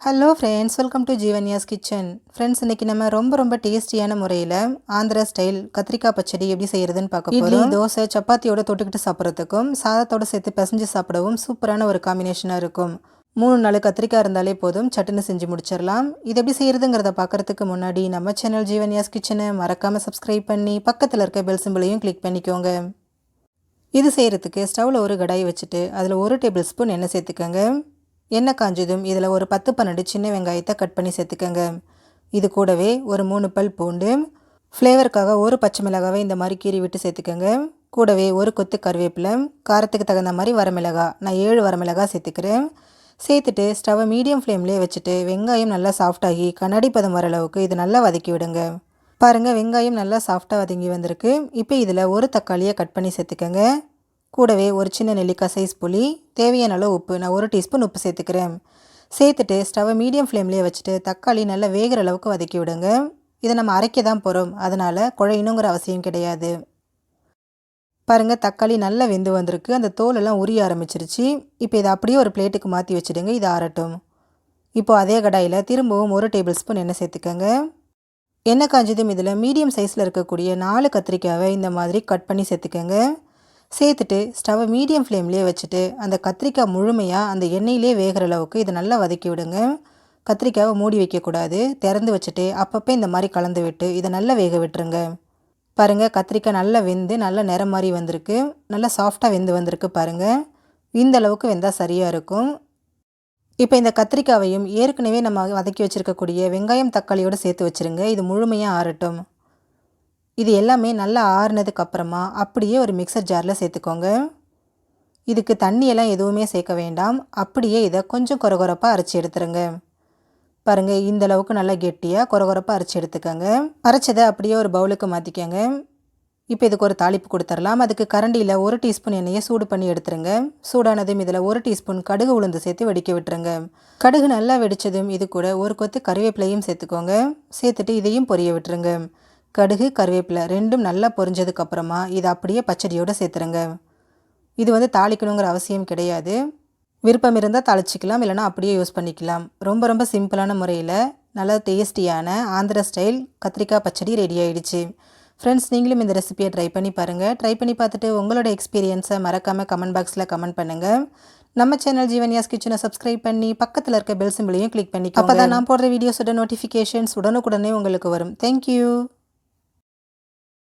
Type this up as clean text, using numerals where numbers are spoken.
Hello friends, welcome to Jeevanya's kitchen. Friends, இன்றைக்கி நம்ம ரொம்ப டேஸ்டியான முறையில் ஆந்திரா ஸ்டைல் கத்திரிக்காய் பச்சடி எப்படி செய்கிறதுன்னு பார்க்க போகிறோம். இட்லி, தோசை, சப்பாத்தியோட தொட்டுக்கிட்டு சாப்பிட்றதுக்கும் சாதத்தோடு சேர்த்து பிசைஞ்சு சாப்பிடவும் சூப்பரான ஒரு காம்பினேஷனாக இருக்கும். 3-4 கத்திரிக்காய் இருந்தாலே போதும், சட்டுன்னு செஞ்சு முடிச்சிடலாம். இது எப்படி செய்கிறதுங்கிறத பார்க்குறதுக்கு முன்னாடி நம்ம சேனல் ஜீவன்யாஸ் கிச்சனை மறக்காமல் சப்ஸ்கிரைப் பண்ணி பக்கத்தில் இருக்க பெல் சிம்பிளையும் கிளிக் பண்ணிக்கோங்க. இது செய்கிறதுக்கு ஸ்டவ்வில் ஒரு கடாய் வச்சுட்டு அதில் 1 டேபிள் ஸ்பூன் எண்ணெய் சேர்த்துக்கோங்க. எண்ணெய் காஞ்சதும் இதில் ஒரு 10-12 சின்ன வெங்காயத்தை கட் பண்ணி சேர்த்துக்கோங்க. இது கூடவே ஒரு 3 பல் பூண்டு, ஃப்ளேவருக்காக ஒரு பச்சை மிளகாவை இந்த மாதிரி கீறி விட்டு சேர்த்துக்கோங்க. கூடவே ஒரு கொத்து கருவேப்பிலை, காரத்துக்கு தகுந்த மாதிரி வரமிளகாய், நான் 7 வரமிளகாய் சேர்த்துக்கிறேன். சேர்த்துட்டு ஸ்டவ்வை மீடியம் ஃப்ளேம்லேயே வச்சுட்டு வெங்காயம் நல்லா சாஃப்டாகி கண்ணாடி பதம் வர அளவுக்கு இது நல்லா வதக்கி விடுங்க. பாருங்கள், வெங்காயம் நல்லா சாஃப்டாக வதங்கி வந்திருக்கு. இப்போ இதில் ஒரு தக்காளியை கட் பண்ணி சேர்த்துக்கோங்க. கூடவே ஒரு சின்ன நெல்லிக்காய் சைஸ் புளி, தேவையான அளவு உப்பு, நான் 1 டீஸ்பூன் உப்பு சேர்த்துக்கிறேன். சேர்த்துட்டு ஸ்டவ்வை மீடியம் ஃப்ளேம்லேயே வச்சுட்டு தக்காளி நல்லா வேகிற அளவுக்கு வதக்கி விடுங்க. இதை நம்ம அரைக்க தான் போகிறோம், அதனால் குழையணுங்கிற அவசியம் கிடையாது. பாருங்கள், தக்காளி நல்லா வெந்து வந்திருக்கு, அந்த தோலெல்லாம் உரிய ஆரம்பிச்சிருச்சு. இப்போ இதை அப்படியே ஒரு பிளேட்டுக்கு மாற்றி வச்சுடுங்க, இது ஆறட்டும். இப்போது அதே கடாயில் திரும்பவும் 1 டேபிள் ஸ்பூன் எண்ணெய் சேர்த்துக்கோங்க. எண்ணெய் காஞ்சதும் இதில் மீடியம் சைஸில் இருக்கக்கூடிய 4 கத்திரிக்காவை இந்த மாதிரி கட் பண்ணி சேர்த்துக்கோங்க. சேர்த்துட்டு ஸ்டவ்வை மீடியம் ஃப்ளேம்லேயே வச்சுட்டு அந்த கத்திரிக்காய் முழுமையாக அந்த எண்ணெயிலே வேகிற அளவுக்கு இதை நல்லா வதக்கி விடுங்க. கத்திரிக்காவை மூடி வைக்கக்கூடாது, திறந்து வச்சுட்டு அப்பப்போ இந்த மாதிரி கலந்து விட்டு இதை நல்லா வேக விட்டுருங்க. பாருங்கள், கத்திரிக்காய் நல்லா வெந்து நல்லா நிறம் மாதிரி வந்திருக்கு, நல்லா சாஃப்டாக வெந்து வந்திருக்கு. பாருங்கள், இந்த அளவுக்கு வெந்தால் சரியாக இருக்கும். இப்போ இந்த கத்திரிக்காவையும் ஏற்கனவே நம்ம வதக்கி வச்சுருக்கக்கூடிய வெங்காயம் தக்காளியோடு சேர்த்து வச்சுருங்க. இது முழுமையாக ஆறட்டும். இது எல்லாமே நல்லா ஆறுனதுக்கு அப்புறமா அப்படியே ஒரு மிக்சர் ஜாரில் சேர்த்துக்கோங்க. இதுக்கு தண்ணியெல்லாம் எதுவுமே சேர்க்க வேண்டாம், அப்படியே இதை கொஞ்சம் கொரகொரப்பாக அரைச்சி எடுத்துருங்க. பாருங்கள், இந்த அளவுக்கு நல்லா கெட்டியாக கொரகொரப்பாக அரைச்சி எடுத்துக்கோங்க. அரைச்சதை அப்படியே ஒரு பவுலுக்கு மாற்றிக்கோங்க. இப்போ இதுக்கு ஒரு தாளிப்பு கொடுத்துடலாம். அதுக்கு கரண்டியில் 1 டீஸ்பூன் எண்ணெயை சூடு பண்ணி எடுத்துருங்க. சூடானதும் இதில் 1 டீஸ்பூன் கடுகு உளுந்து சேர்த்து வெடிக்க விட்டுருங்க. கடுகு நல்லா வெடித்ததும் இது கூட ஒரு கொத்து கருவேப்பிலையும் சேர்த்துக்கோங்க. சேர்த்துட்டு இதையும் பொரிய விட்டுருங்க. கடுகு, கருவேப்பிலை ரெண்டும் நல்லா பொரிஞ்சதுக்கப்புறமா இதை அப்படியே பச்சடியோடு சேர்த்துருங்க. இது தாளிக்கணுங்கிற அவசியம் கிடையாது, விருப்பம் இருந்தால் தாளிச்சிக்கலாம், இல்லைனா அப்படியே யூஸ் பண்ணிக்கலாம். ரொம்ப சிம்பிளான முறையில் நல்லா டேஸ்டியான ஆந்திரா ஸ்டைல் கத்திரிக்காய் பச்சடி ரெடி ஆகிடுச்சு. ஃப்ரெண்ட்ஸ், நீங்களும் இந்த ரெசிபியை ட்ரை பண்ணி பாருங்கள். ட்ரை பண்ணி பார்த்துட்டு உங்களோட எக்ஸ்பீரியன்ஸை மறக்காமல் கமெண்ட் பாக்ஸில் கமெண்ட் பண்ணுங்கள். நம்ம சேனல் ஜீவன்யாஸ் கிச்சனை சப்ஸ்கிரைப் பண்ணி பக்கத்தில் இருக்க பெல் சிம்பிளையும் கிளிக் பண்ணிக்கோங்க. அப்போ தான் நான் போடுற வீடியோஸோட நோட்டிஃபிகேஷன்ஸ் உடனுக்குடனே உங்களுக்கு வரும். தேங்க்யூ.